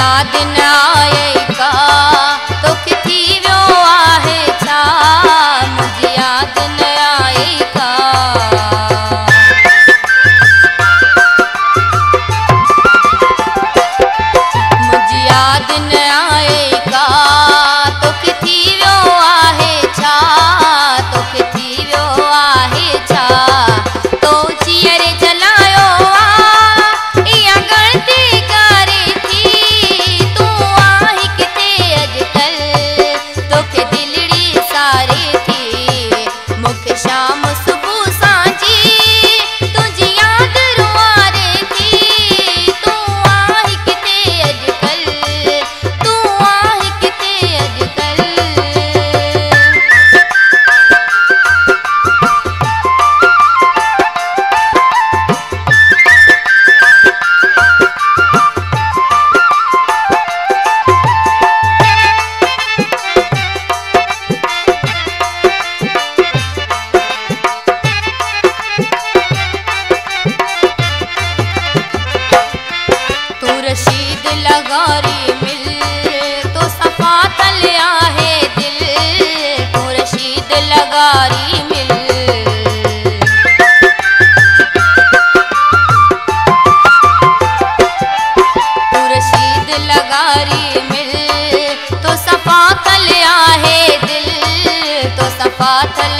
याद न आए का तो किथी वियो आहे छा मुझे याद न आए का मुझे याद न आए का तो किथी वियो आहे छा तो किथी वियो आहे छा तो जीअर जलायो इहा गलती करे थी तू आही किथे अॼुकल्ह तोखे दिलड़ी सारे थी मूंखे शाम सुबुह सांझी तुंहिंजी यादि रुआरे थी तू आही किथे अॼुकल्ह तू आही किथे अॼुकल्ह तू रशीद लगारी मिल तो सफा तल आहे दिल तू रशीद लगारी मिल तू रशीद लगारी मिल तो सफा तल आहे दिल तो सफा तल